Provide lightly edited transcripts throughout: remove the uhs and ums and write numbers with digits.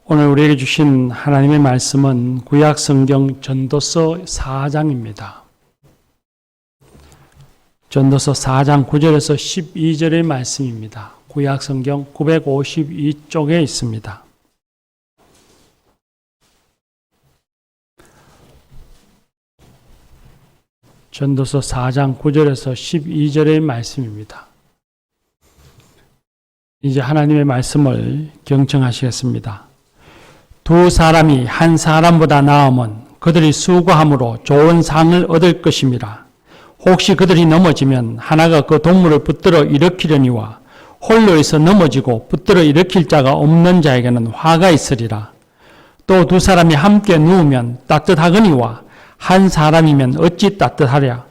오늘 우리에게 주신 하나님의 말씀은 구약성경 전도서 4장입니다. 전도서 4장 9절에서 12절의 말씀입니다. 구약성경 952쪽에 있습니다. 전도서 4장 9절에서 12절의 말씀입니다. 이제 하나님의 말씀을 경청하시겠습니다. 두 사람이 한 사람보다 나으면 그들이 수고함으로 좋은 상을 얻을 것임이라. 혹시 그들이 넘어지면 하나가 그 동물을 붙들어 일으키려니와 홀로 있어 넘어지고 붙들어 일으킬 자가 없는 자에게는 화가 있으리라. 또 두 사람이 함께 누우면 따뜻하거니와 한 사람이면 어찌 따뜻하랴.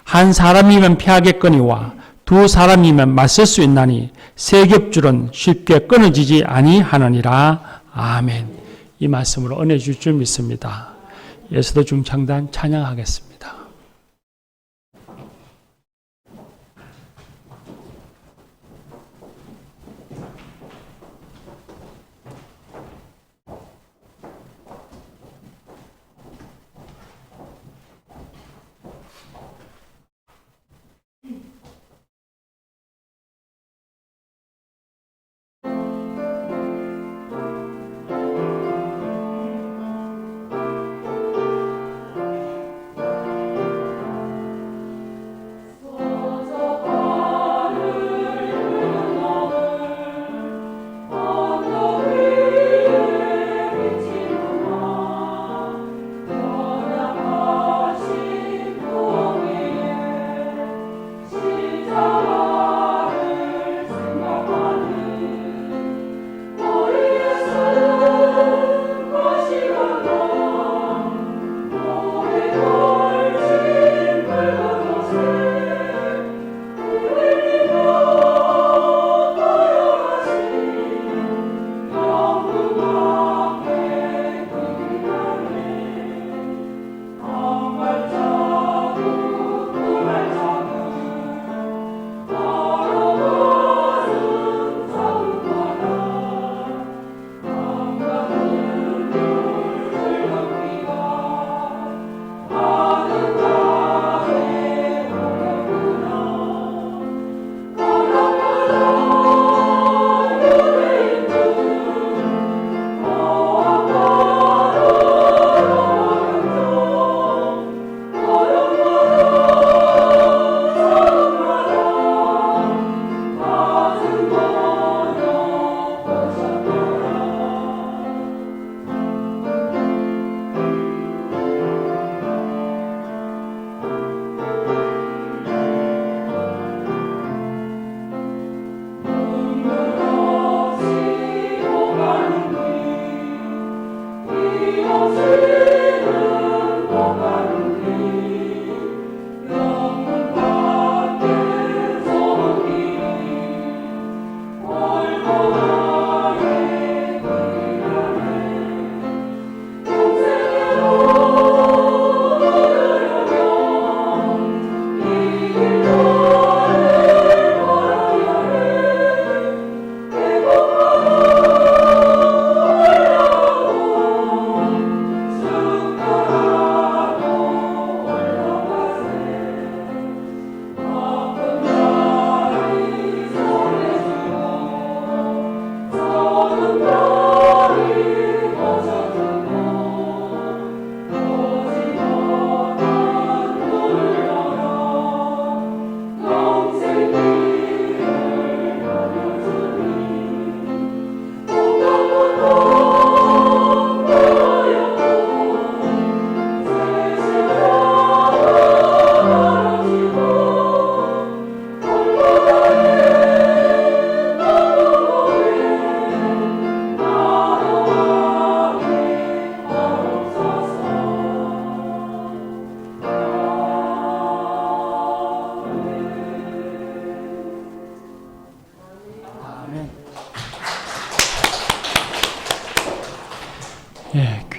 한 사람이면 피하겠거니와 두 사람이면 맞설 수 있나니 세 겹줄은 쉽게 끊어지지 아니하느니라. 아멘. 이 말씀으로 은혜 주실 줄 믿습니다. 예수도 중창단 찬양하겠습니다.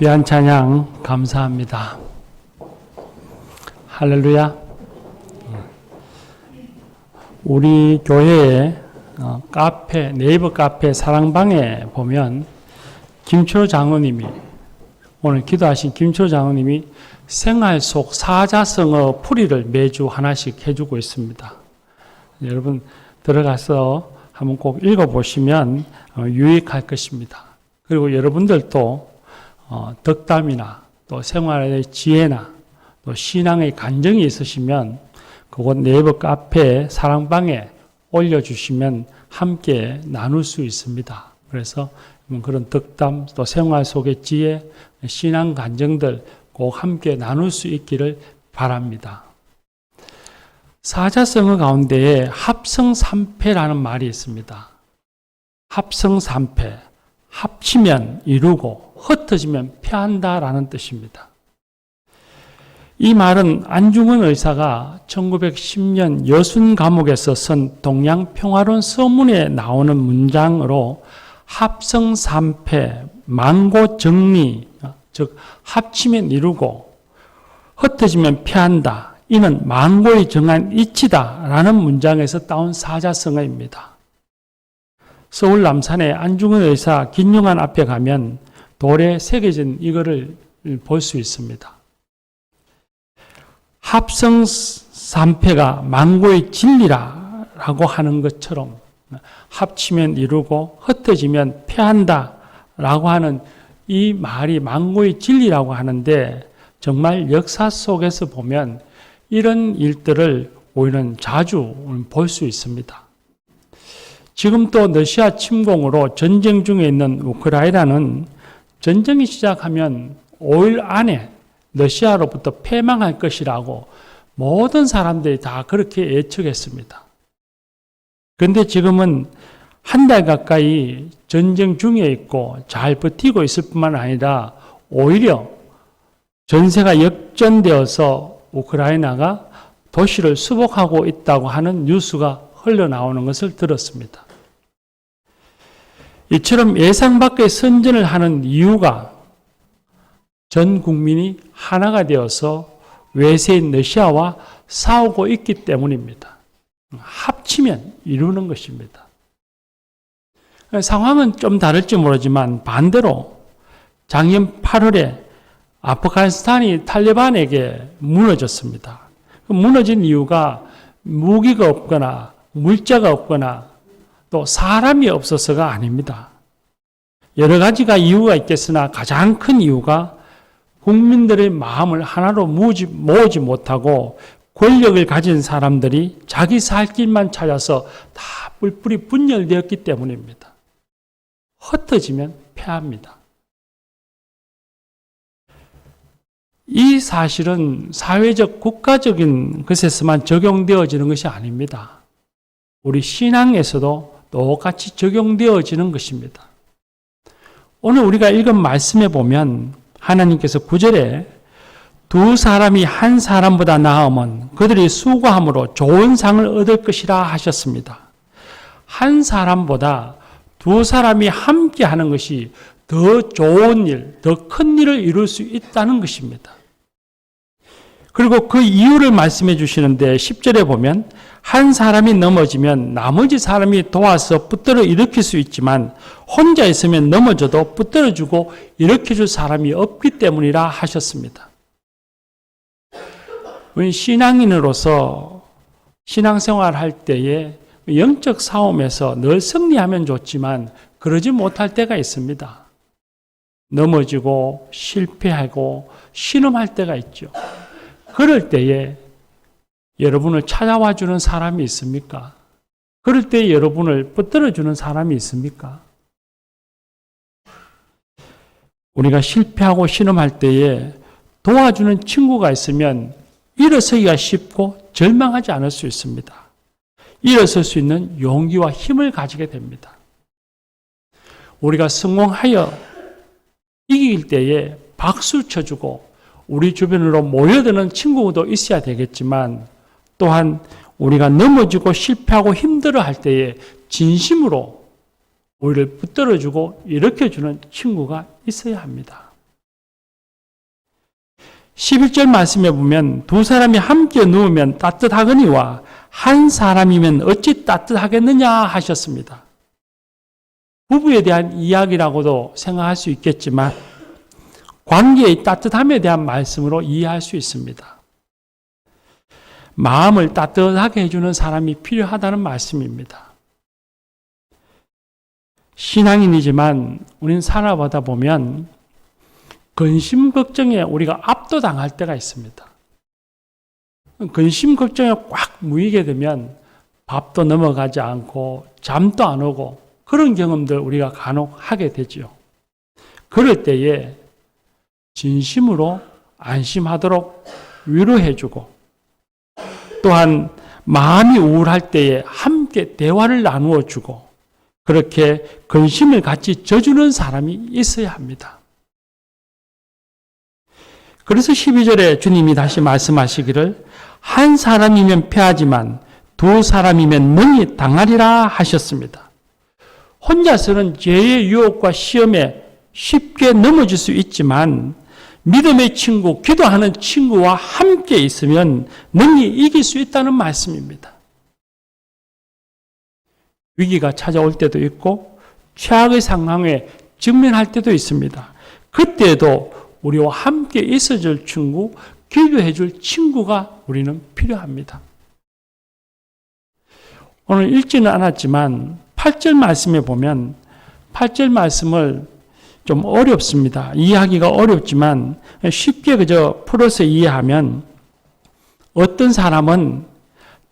귀한 찬양 감사합니다. 할렐루야. 우리 교회의 카페, 네이버 카페 사랑방에 보면 김철호 장로님이, 오늘 기도하신 김철호 장로님이 생활 속 사자성어 풀이를 매주 하나씩 해주고 있습니다. 여러분 들어가서 한번 꼭 읽어보시면 유익할 것입니다. 그리고 여러분들도 덕담이나 또 생활의 지혜나 또 신앙의 간증이 있으시면 그곳 네이버 카페 사랑방에 올려주시면 함께 나눌 수 있습니다. 그래서 그런 덕담 또 생활 속의 지혜, 신앙 간증들 꼭 함께 나눌 수 있기를 바랍니다. 사자성어 가운데에 합성삼패라는 말이 있습니다. 합성삼패, 합치면 이루고 흩어지면 패한다라는 뜻입니다. 이 말은 안중근 의사가 1910년 여순 감옥에서 쓴 동양평화론 서문에 나오는 문장으로 합성삼패, 만고정리, 즉 합치면 이루고 흩어지면 패한다. 이는 만고의 정한 이치다라는 문장에서 따온 사자성어입니다. 서울 남산의 안중근 의사 김용환 앞에 가면 돌에 새겨진 이거를 볼 수 있습니다. 합성삼패가 만고의 진리라고 하는 것처럼 합치면 이루고 흩어지면 패한다라고 하는 이 말이 만고의 진리라고 하는데 정말 역사 속에서 보면 이런 일들을 우리는 자주 볼 수 있습니다. 지금 또 러시아 침공으로 전쟁 중에 있는 우크라이나는 전쟁이 시작하면 5일 안에 러시아로부터 패망할 것이라고 모든 사람들이 다 그렇게 예측했습니다. 그런데 지금은 한 달 가까이 전쟁 중에 있고 잘 버티고 있을 뿐만 아니라 오히려 전세가 역전되어서 우크라이나가 도시를 수복하고 있다고 하는 뉴스가 흘러나오는 것을 들었습니다. 이처럼 예상 밖의 선전을 하는 이유가 전 국민이 하나가 되어서 외세인 러시아와 싸우고 있기 때문입니다. 합치면 이루는 것입니다. 상황은 좀 다를지 모르지만 반대로 작년 8월에 아프가니스탄이 탈레반에게 무너졌습니다. 무너진 이유가 무기가 없거나 물자가 없거나 또 사람이 없어서가 아닙니다. 여러 가지가 이유가 있겠으나 가장 큰 이유가 국민들의 마음을 하나로 모으지 못하고 권력을 가진 사람들이 자기 살 길만 찾아서 다 뿔뿔이 분열되었기 때문입니다. 흩어지면 패합니다. 이 사실은 사회적 국가적인 것에서만 적용되어지는 것이 아닙니다. 우리 신앙에서도 똑같이 적용되어지는 것입니다. 오늘 우리가 읽은 말씀에 보면 하나님께서 9절에 두 사람이 한 사람보다 나으면 그들이 수고함으로 좋은 상을 얻을 것이라 하셨습니다. 한 사람보다 두 사람이 함께 하는 것이 더 좋은 일, 더 큰 일을 이룰 수 있다는 것입니다. 그리고 그 이유를 말씀해 주시는데 10절에 보면 한 사람이 넘어지면 나머지 사람이 도와서 붙들어 일으킬 수 있지만 혼자 있으면 넘어져도 붙들어주고 일으켜줄 사람이 없기 때문이라 하셨습니다. 우리 신앙인으로서 신앙생활 할 때에 영적 싸움에서 늘 승리하면 좋지만 그러지 못할 때가 있습니다. 넘어지고 실패하고 신음할 때가 있죠. 그럴 때에 여러분을 찾아와 주는 사람이 있습니까? 그럴 때 여러분을 붙들어 주는 사람이 있습니까? 우리가 실패하고 신음할 때에 도와주는 친구가 있으면 일어서기가 쉽고 절망하지 않을 수 있습니다. 일어설 수 있는 용기와 힘을 가지게 됩니다. 우리가 성공하여 이길 때에 박수 쳐주고 우리 주변으로 모여드는 친구도 있어야 되겠지만 또한 우리가 넘어지고 실패하고 힘들어할 때에 진심으로 우리를 붙들어주고 일으켜주는 친구가 있어야 합니다. 11절 말씀에 보면 두 사람이 함께 누우면 따뜻하거니와 한 사람이면 어찌 따뜻하겠느냐 하셨습니다. 부부에 대한 이야기라고도 생각할 수 있겠지만 관계의 따뜻함에 대한 말씀으로 이해할 수 있습니다. 마음을 따뜻하게 해주는 사람이 필요하다는 말씀입니다. 신앙인이지만 우리는 살아보다 보면 근심 걱정에 우리가 압도당할 때가 있습니다. 근심 걱정에 꽉 무이게 되면 밥도 넘어가지 않고 잠도 안 오고 그런 경험들 우리가 간혹 하게 되죠. 그럴 때에 진심으로 안심하도록 위로해주고 또한 마음이 우울할 때에 함께 대화를 나누어 주고 그렇게 근심을 같이 져주는 사람이 있어야 합니다. 그래서 12절에 주님이 다시 말씀하시기를 한 사람이면 패하지만 두 사람이면 능히 당하리라 하셨습니다. 혼자서는 죄의 유혹과 시험에 쉽게 넘어질 수 있지만 믿음의 친구, 기도하는 친구와 함께 있으면 능히 이길 수 있다는 말씀입니다. 위기가 찾아올 때도 있고 최악의 상황에 직면할 때도 있습니다. 그때도 우리와 함께 있어줄 친구, 기도해줄 친구가 우리는 필요합니다. 오늘 읽지는 않았지만 8절 말씀에 보면 8절 말씀을 좀 어렵습니다. 이해하기가 어렵지만 쉽게 그저 풀어서 이해하면 어떤 사람은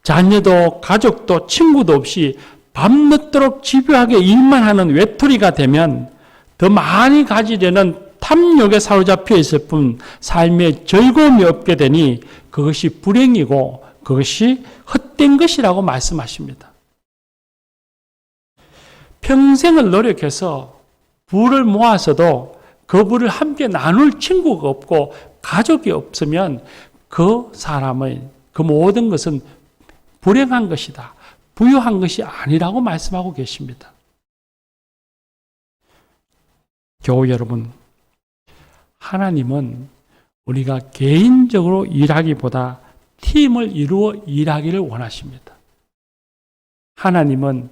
자녀도 가족도 친구도 없이 밤늦도록 집요하게 일만 하는 외톨이가 되면 더 많이 가지려는 탐욕에 사로잡혀 있을 뿐 삶에 즐거움이 없게 되니 그것이 불행이고 그것이 헛된 것이라고 말씀하십니다. 평생을 노력해서 부를 모아서도 그 부를 함께 나눌 친구가 없고 가족이 없으면 그 사람의 그 모든 것은 불행한 것이다. 부유한 것이 아니라고 말씀하고 계십니다. 교우 여러분, 하나님은 우리가 개인적으로 일하기보다 팀을 이루어 일하기를 원하십니다. 하나님은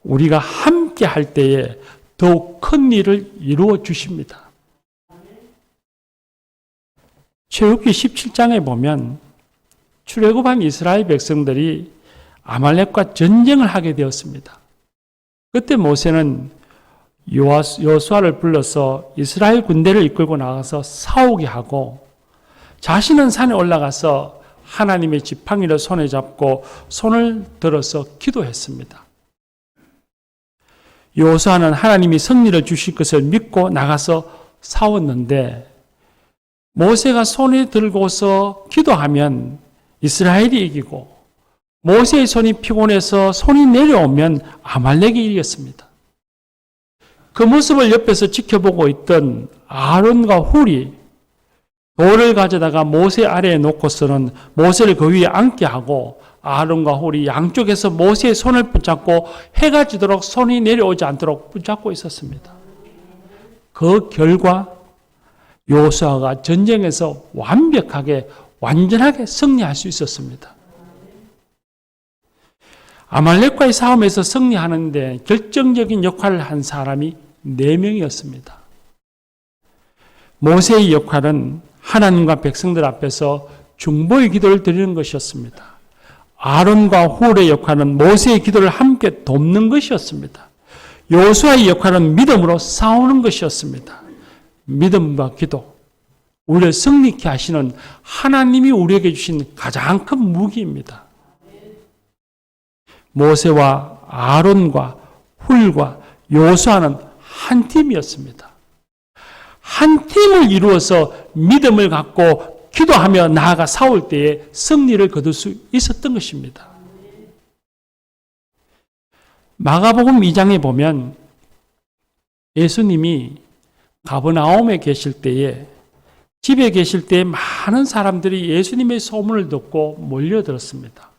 우리가 함께 할 때에 더욱 큰 일을 이루어 주십니다. 출애굽기 17장에 보면 출애굽한 이스라엘 백성들이 아말렉과 전쟁을 하게 되었습니다. 그때 모세는 여호수아를 불러서 이스라엘 군대를 이끌고 나가서 싸우게 하고 자신은 산에 올라가서 하나님의 지팡이를 손에 잡고 손을 들어서 기도했습니다. 여호수아는 하나님이 승리를 주실 것을 믿고 나가서 싸웠는데 모세가 손에 들고서 기도하면 이스라엘이 이기고 모세의 손이 피곤해서 손이 내려오면 아말렉이 이겼습니다. 그 모습을 옆에서 지켜보고 있던 아론과 훌이 돌을 가져다가 모세 아래에 놓고서는 모세를 그 위에 앉게 하고 아론과 훌이 양쪽에서 모세의 손을 붙잡고 해가 지도록 손이 내려오지 않도록 붙잡고 있었습니다. 그 결과 여호수아가 전쟁에서 완벽하게 완전하게 승리할 수 있었습니다. 아말렉과의 싸움에서 승리하는데 결정적인 역할을 한 사람이 4명이었습니다. 모세의 역할은 하나님과 백성들 앞에서 중보의 기도를 드리는 것이었습니다. 아론과 훌의 역할은 모세의 기도를 함께 돕는 것이었습니다. 여호수아의 역할은 믿음으로 싸우는 것이었습니다. 믿음과 기도, 우리를 승리케 하시는 하나님이 우리에게 주신 가장 큰 무기입니다. 모세와 아론과 훌과 여호수아는 한 팀이었습니다. 한 팀을 이루어서 믿음을 갖고 기도하며 나아가 싸울 때에 승리를 거둘 수 있었던 것입니다. 마가복음 2장에 보면 예수님이 가버나움에 계실 때에 집에 계실 때에 많은 사람들이 예수님의 소문을 듣고 몰려들었습니다.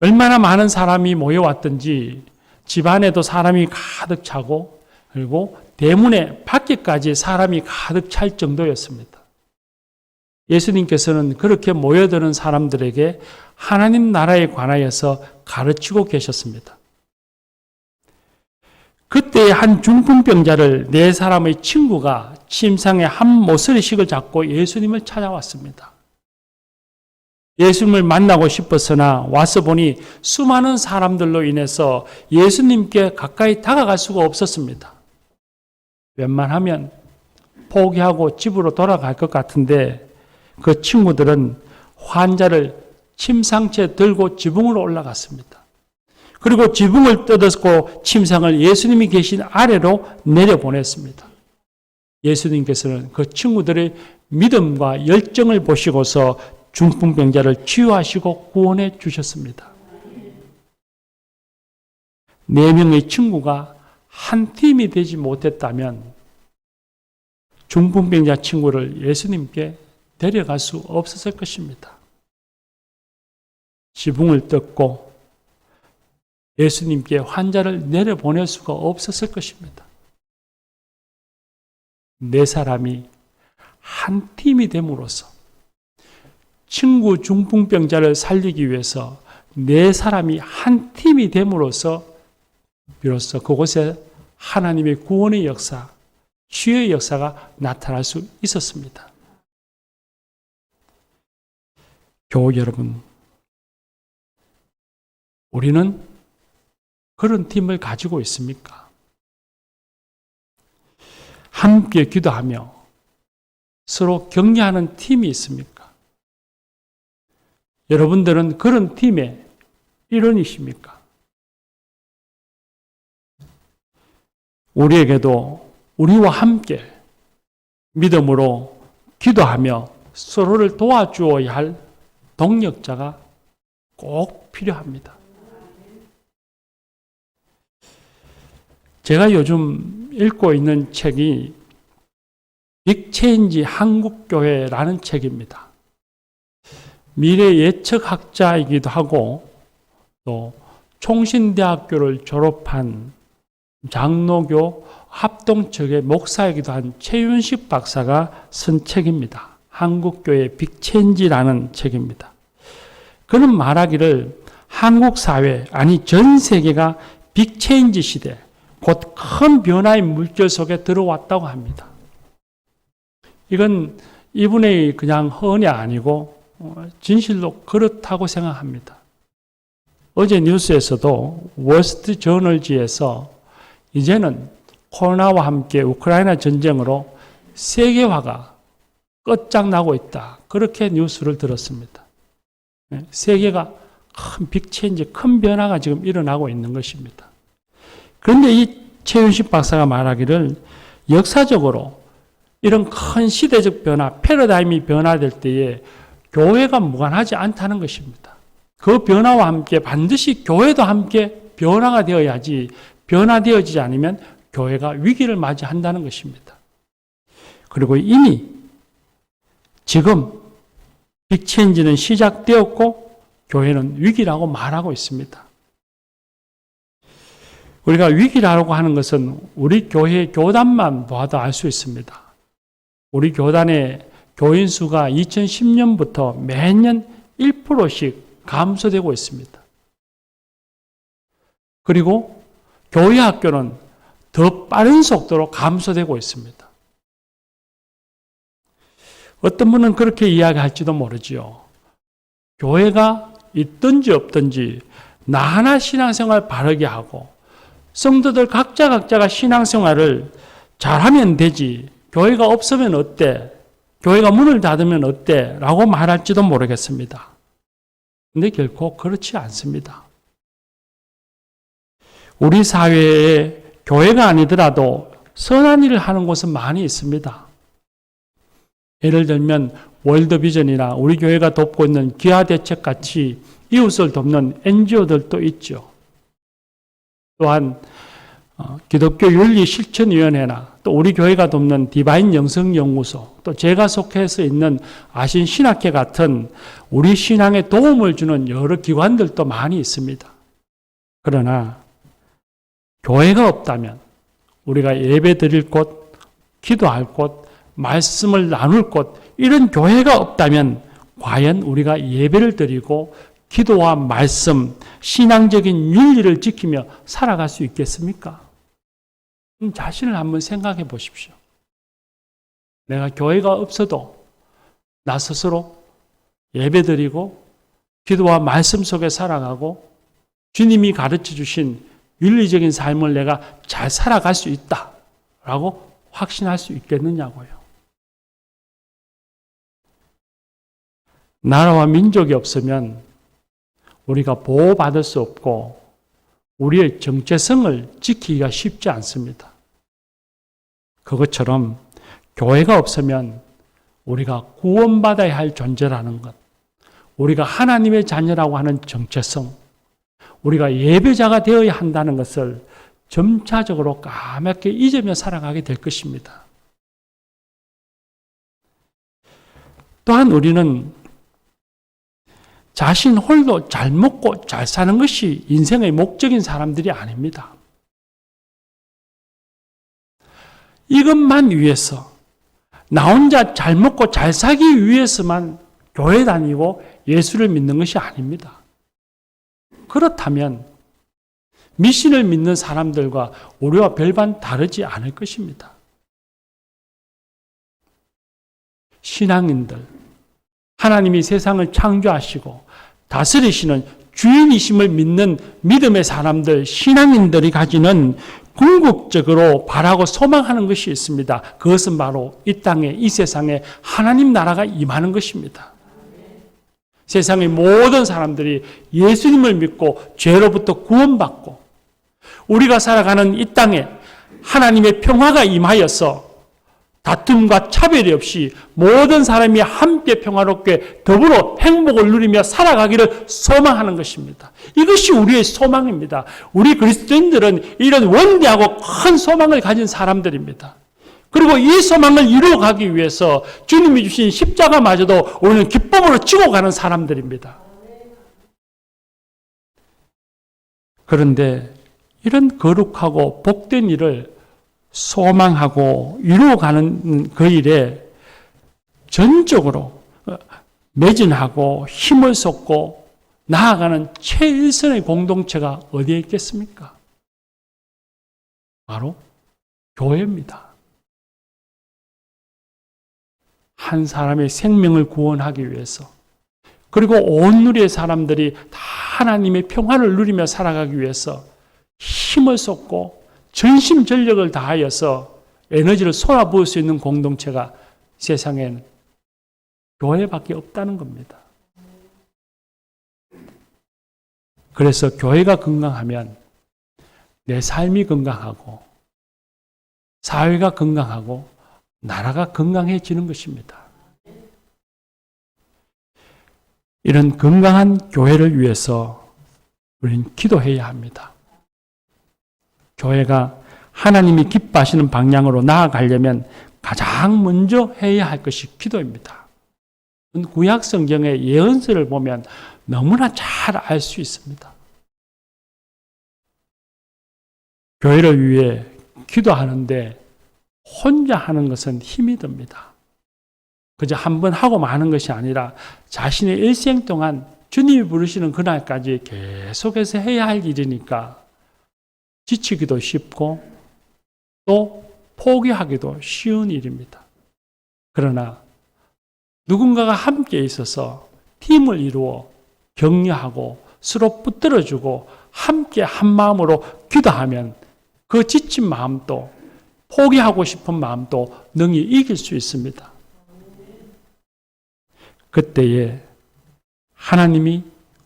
얼마나 많은 사람이 모여왔던지 집안에도 사람이 가득 차고 그리고 대문에 밖에까지 사람이 가득 찰 정도였습니다. 예수님께서는 그렇게 모여드는 사람들에게 하나님 나라에 관하여서 가르치고 계셨습니다. 그때 한 중풍병자를 네 사람의 친구가 침상에 한 모서리씩을 잡고 예수님을 찾아왔습니다. 예수님을 만나고 싶었으나 와서 보니 수많은 사람들로 인해서 예수님께 가까이 다가갈 수가 없었습니다. 웬만하면 포기하고 집으로 돌아갈 것 같은데 그 친구들은 환자를 침상채 들고 지붕으로 올라갔습니다. 그리고 지붕을 뜯었고 침상을 예수님이 계신 아래로 내려보냈습니다. 예수님께서는 그 친구들의 믿음과 열정을 보시고서 중풍병자를 치유하시고 구원해 주셨습니다. 네 명의 친구가 한 팀이 되지 못했다면 중풍병자 친구를 예수님께 데려갈 수 없었을 것입니다. 지붕을 뜯고 예수님께 환자를 내려보낼 수가 없었을 것입니다. 네 사람이 한 팀이 됨으로써 친구 중풍병자를 살리기 위해서 네 사람이 한 팀이 됨으로써 비로소 그곳에 하나님의 구원의 역사, 치유의 역사가 나타날 수 있었습니다. 교우 여러분, 우리는 그런 팀을 가지고 있습니까? 함께 기도하며 서로 격려하는 팀이 있습니까? 여러분들은 그런 팀의 일원이십니까? 우리에게도 우리와 함께 믿음으로 기도하며 서로를 도와주어야 할 동력자가 꼭 필요합니다. 제가 요즘 읽고 있는 책이 빅체인지 한국교회라는 책입니다. 미래 예측학자이기도 하고 또 총신대학교를 졸업한 장로교 합동측의 목사이기도 한 최윤식 박사가 쓴 책입니다. 한국교회 빅체인지라는 책입니다. 그는 말하기를 한국 사회, 아니 전 세계가 빅체인지 시대, 곧 큰 변화의 물결 속에 들어왔다고 합니다. 이건 이분의 그냥 허언이 아니고 진실로 그렇다고 생각합니다. 어제 뉴스에서도 월스트리트저널지에서 이제는 코로나와 함께 우크라이나 전쟁으로 세계화가 끝장나고 있다. 그렇게 뉴스를 들었습니다. 세계가 큰 빅체인지, 큰 변화가 지금 일어나고 있는 것입니다. 그런데 이 최윤식 박사가 말하기를 역사적으로 이런 큰 시대적 변화, 패러다임이 변화될 때에 교회가 무관하지 않다는 것입니다. 그 변화와 함께 반드시 교회도 함께 변화가 되어야지 변화되어지지 않으면 교회가 위기를 맞이한다는 것입니다. 그리고 이미 지금 빅체인지는 시작되었고 교회는 위기라고 말하고 있습니다. 우리가 위기라고 하는 것은 우리 교회 교단만 봐도 알 수 있습니다. 우리 교단의 교인 수가 2010년부터 매년 1%씩 감소되고 있습니다. 그리고 교회 학교는 더 빠른 속도로 감소되고 있습니다. 어떤 분은 그렇게 이야기할지도 모르지요. 교회가 있든지 없든지 나 하나 신앙생활 바르게 하고 성도들 각자가 신앙생활을 잘하면 되지 교회가 없으면 어때? 교회가 문을 닫으면 어때? 라고 말할지도 모르겠습니다. 근데 결코 그렇지 않습니다. 우리 사회에 교회가 아니더라도 선한 일을 하는 곳은 많이 있습니다. 예를 들면 월드비전이나 우리 교회가 돕고 있는 기아대책같이 이웃을 돕는 NGO들도 있죠. 또한 기독교 윤리실천위원회나 또 우리 교회가 돕는 디바인 영성연구소, 또 제가 속해서 있는 아신신학회 같은 우리 신앙에 도움을 주는 여러 기관들도 많이 있습니다. 그러나 교회가 없다면 우리가 예배 드릴 곳, 기도할 곳, 말씀을 나눌 곳, 이런 교회가 없다면 과연 우리가 예배를 드리고 기도와 말씀, 신앙적인 윤리를 지키며 살아갈 수 있겠습니까? 자신을 한번 생각해 보십시오. 내가 교회가 없어도 나 스스로 예배드리고 기도와 말씀 속에 살아가고 주님이 가르쳐 주신 윤리적인 삶을 내가 잘 살아갈 수 있다라고 확신할 수 있겠느냐고요. 나라와 민족이 없으면 우리가 보호받을 수 없고 우리의 정체성을 지키기가 쉽지 않습니다. 그것처럼 교회가 없으면 우리가 구원받아야 할 존재라는 것, 우리가 하나님의 자녀라고 하는 정체성, 우리가 예배자가 되어야 한다는 것을 점차적으로 까맣게 잊으며 살아가게 될 것입니다. 또한 우리는 자신 홀로 잘 먹고 잘 사는 것이 인생의 목적인 사람들이 아닙니다. 이것만 위해서, 나 혼자 잘 먹고 잘 살기 위해서만 교회 다니고 예수를 믿는 것이 아닙니다. 그렇다면 미신을 믿는 사람들과 우리와 별반 다르지 않을 것입니다. 신앙인들, 하나님이 세상을 창조하시고 다스리시는 주인이심을 믿는 믿음의 사람들, 신앙인들이 가지는 궁극적으로 바라고 소망하는 것이 있습니다. 그것은 바로 이 땅에, 이 세상에 하나님 나라가 임하는 것입니다. 세상의 모든 사람들이 예수님을 믿고 죄로부터 구원받고 우리가 살아가는 이 땅에 하나님의 평화가 임하여서 다툼과 차별이 없이 모든 사람이 함께 평화롭게 더불어 행복을 누리며 살아가기를 소망하는 것입니다. 이것이 우리의 소망입니다. 우리 그리스도인들은 이런 원대하고 큰 소망을 가진 사람들입니다. 그리고 이 소망을 이루어가기 위해서 주님이 주신 십자가마저도 우리는 기쁨으로 지고 가는 사람들입니다. 그런데 이런 거룩하고 복된 일을 소망하고 이루어가는 그 일에 전적으로 매진하고 힘을 쏟고 나아가는 최일선의 공동체가 어디에 있겠습니까? 바로 교회입니다. 한 사람의 생명을 구원하기 위해서, 그리고 온 누리의 사람들이 다 하나님의 평화를 누리며 살아가기 위해서 힘을 쏟고 전심전력을 다하여서 에너지를 쏟아부을 수 있는 공동체가 세상엔 교회밖에 없다는 겁니다. 그래서 교회가 건강하면 내 삶이 건강하고 사회가 건강하고 나라가 건강해지는 것입니다. 이런 건강한 교회를 위해서 우리는 기도해야 합니다. 교회가 하나님이 기뻐하시는 방향으로 나아가려면 가장 먼저 해야 할 것이 기도입니다. 구약 성경의 예언서를 보면 너무나 잘 알 수 있습니다. 교회를 위해 기도하는데 혼자 하는 것은 힘이 듭니다. 그저 한 번 하고 마는 것이 아니라 자신의 일생 동안 주님이 부르시는 그날까지 계속해서 해야 할 일이니까 지치기도 쉽고 또 포기하기도 쉬운 일입니다. 그러나 누군가가 함께 있어서 팀을 이루어 격려하고 서로 붙들어주고 함께 한 마음으로 기도하면 그 지친 마음도 포기하고 싶은 마음도 능히 이길 수 있습니다. 그때에 하나님이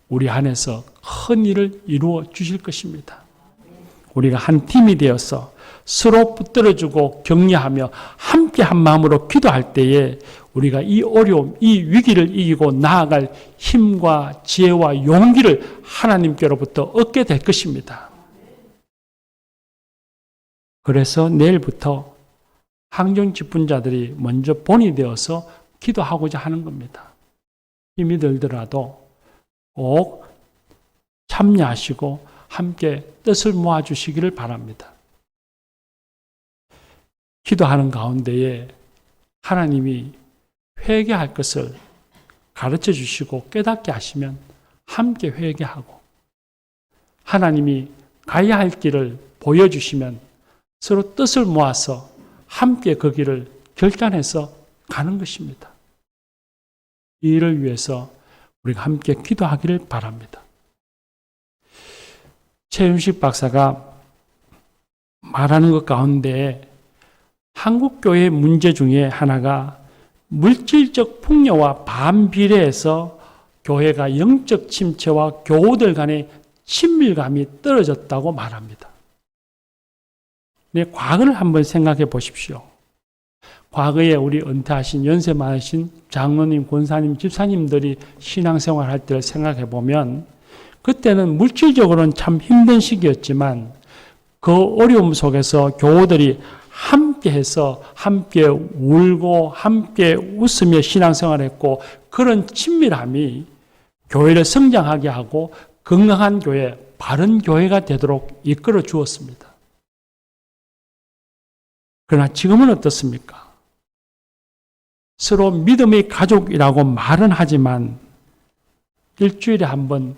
우리 안에서 큰 일을 이루어 주실 것입니다. 우리가 한 팀이 되어서 서로 붙들어주고 격려하며 함께 한 마음으로 기도할 때에 우리가 이 어려움, 이 위기를 이기고 나아갈 힘과 지혜와 용기를 하나님께로부터 얻게 될 것입니다. 그래서 내일부터 항정 직분자들이 먼저 본이 되어서 기도하고자 하는 겁니다. 힘이 들더라도 꼭 참여하시고 함께 뜻을 모아주시기를 바랍니다. 기도하는 가운데에 하나님이 회개할 것을 가르쳐 주시고 깨닫게 하시면 함께 회개하고, 하나님이 가야 할 길을 보여주시면 서로 뜻을 모아서 함께 그 길을 결단해서 가는 것입니다. 이 일을 위해서 우리가 함께 기도하기를 바랍니다. 최윤식 박사가 말하는 것 가운데 한국교회의 문제 중에 하나가 물질적 풍요와 반비례해서 교회가 영적 침체와 교우들 간의 친밀감이 떨어졌다고 말합니다. 과거를 한번 생각해 보십시오. 과거에 우리 은퇴하신 연세 많으신 장로님, 권사님, 집사님들이 신앙생활 할 때를 생각해 보면 그때는 물질적으로는 참 힘든 시기였지만 그 어려움 속에서 교우들이 함께해서 함께 울고 함께 웃으며 신앙생활했고 그런 친밀함이 교회를 성장하게 하고 건강한 교회, 바른 교회가 되도록 이끌어 주었습니다. 그러나 지금은 어떻습니까? 서로 믿음의 가족이라고 말은 하지만 일주일에 한 번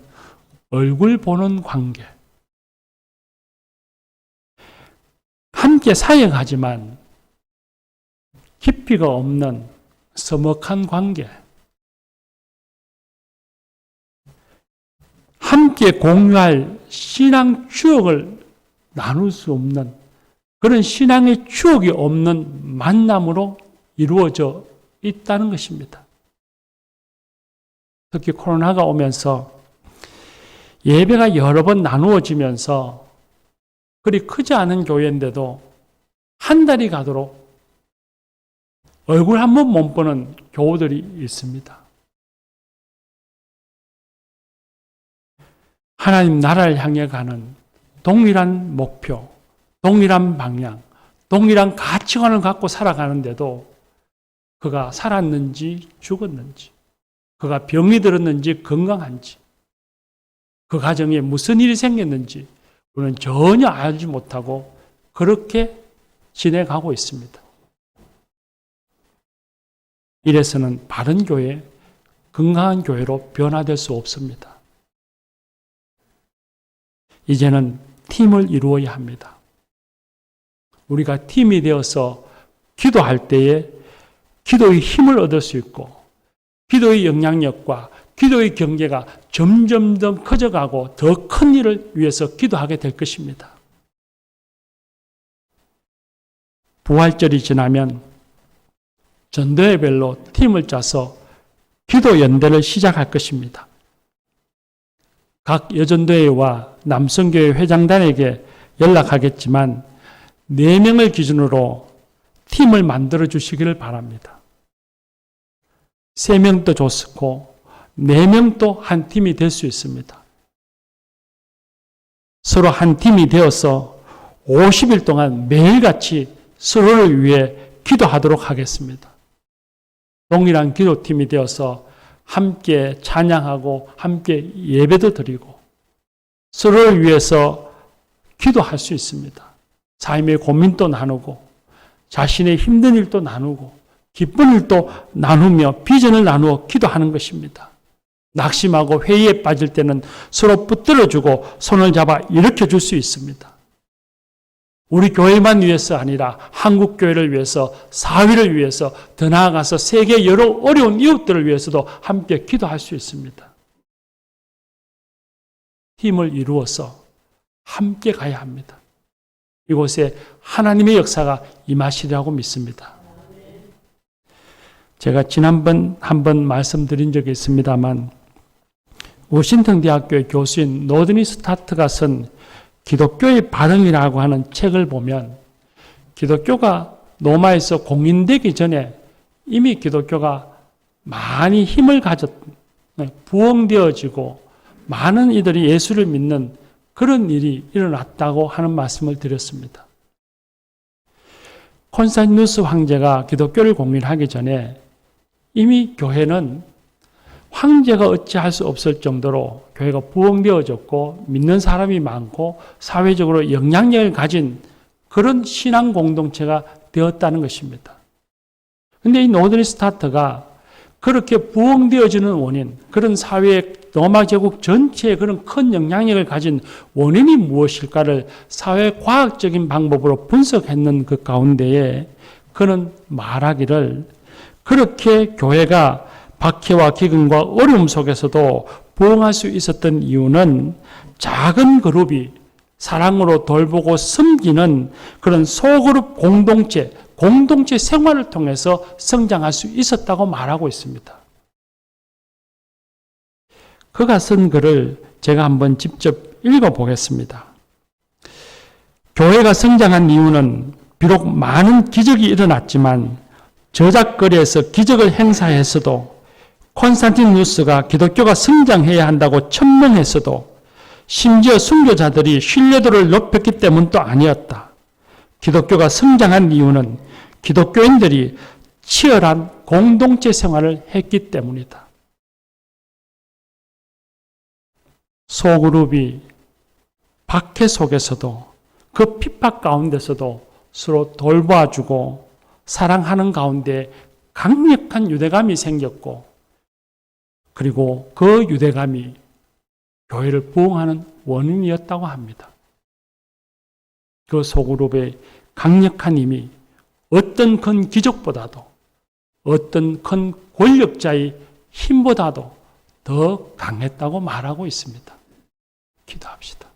얼굴 보는 관계, 함께 사역하지만 깊이가 없는 서먹한 관계, 함께 공유할 신앙 추억을 나눌 수 없는 그런 신앙의 추억이 없는 만남으로 이루어져 있다는 것입니다. 특히 코로나가 오면서 예배가 여러 번 나누어지면서 그리 크지 않은 교회인데도 한 달이 가도록 얼굴 한 번 못 보는 교우들이 있습니다. 하나님 나라를 향해 가는 동일한 목표, 동일한 방향, 동일한 가치관을 갖고 살아가는데도 그가 살았는지 죽었는지, 그가 병이 들었는지 건강한지, 그 가정에 무슨 일이 생겼는지 우리는 전혀 알지 못하고 그렇게 지내가고 있습니다. 이래서는 바른 교회, 건강한 교회로 변화될 수 없습니다. 이제는 팀을 이루어야 합니다. 우리가 팀이 되어서 기도할 때에 기도의 힘을 얻을 수 있고 기도의 영향력과 기도의 경계가 점점 더 커져가고 더 큰 일을 위해서 기도하게 될 것입니다. 부활절이 지나면 전도회별로 팀을 짜서 기도 연대를 시작할 것입니다. 각 여전도회와 남성교회 회장단에게 연락하겠지만 4명을 기준으로 팀을 만들어 주시기를 바랍니다. 3명도 좋고 4명도 한 팀이 될 수 있습니다. 서로 한 팀이 되어서 50일 동안 매일같이 서로를 위해 기도하도록 하겠습니다. 동일한 기도팀이 되어서 함께 찬양하고 함께 예배도 드리고 서로를 위해서 기도할 수 있습니다. 삶의 고민도 나누고 자신의 힘든 일도 나누고 기쁜 일도 나누며 비전을 나누어 기도하는 것입니다. 낙심하고 회의에 빠질 때는 서로 붙들어주고 손을 잡아 일으켜줄 수 있습니다. 우리 교회만 위해서 아니라 한국 교회를 위해서, 사회를 위해서, 더 나아가서 세계 여러 어려운 이웃들을 위해서도 함께 기도할 수 있습니다. 힘을 이루어서 함께 가야 합니다. 이곳에 하나님의 역사가 임하시리라고 믿습니다. 제가 지난번 한번 말씀드린 적이 있습니다만 워싱턴 대학교의 교수인 노드니 스타트가 쓴 기독교의 발흥이라고 하는 책을 보면 기독교가 로마에서 공인되기 전에 이미 기독교가 많이 힘을 부흥되어지고 많은 이들이 예수를 믿는 그런 일이 일어났다고 하는 말씀을 드렸습니다. 콘스탄티누스 황제가 기독교를 공인하기 전에 이미 교회는 황제가 어찌할 수 없을 정도로 교회가 부흥되어졌고 믿는 사람이 많고 사회적으로 영향력을 가진 그런 신앙 공동체가 되었다는 것입니다. 그런데 이 노드니 스타트가 그렇게 부흥되어지는 원인, 그런 사회의 로마 제국 전체에 그런 큰 영향력을 가진 원인이 무엇일까를 사회과학적인 방법으로 분석했는 그 가운데에 그는 말하기를 그렇게 교회가 박해와 기근과 어려움 속에서도 부흥할 수 있었던 이유는 작은 그룹이 사랑으로 돌보고 섬기는 그런 소그룹 공동체 생활을 통해서 성장할 수 있었다고 말하고 있습니다. 그가 쓴 글을 제가 한번 직접 읽어보겠습니다. 교회가 성장한 이유는 비록 많은 기적이 일어났지만 저작거리에서 기적을 행사했어도 콘스탄티누스가 기독교가 성장해야 한다고 천명했어도 심지어 순교자들이 신뢰도를 높였기 때문도 아니었다. 기독교가 성장한 이유는 기독교인들이 치열한 공동체 생활을 했기 때문이다. 소그룹이 박해 속에서도 그 핍박 가운데서도 서로 돌봐주고 사랑하는 가운데 강력한 유대감이 생겼고 그리고 그 유대감이 교회를 부흥하는 원인이었다고 합니다. 그 소그룹의 강력한 힘이 어떤 큰 기적보다도 어떤 큰 권력자의 힘보다도 더 강했다고 말하고 있습니다. 기도합시다.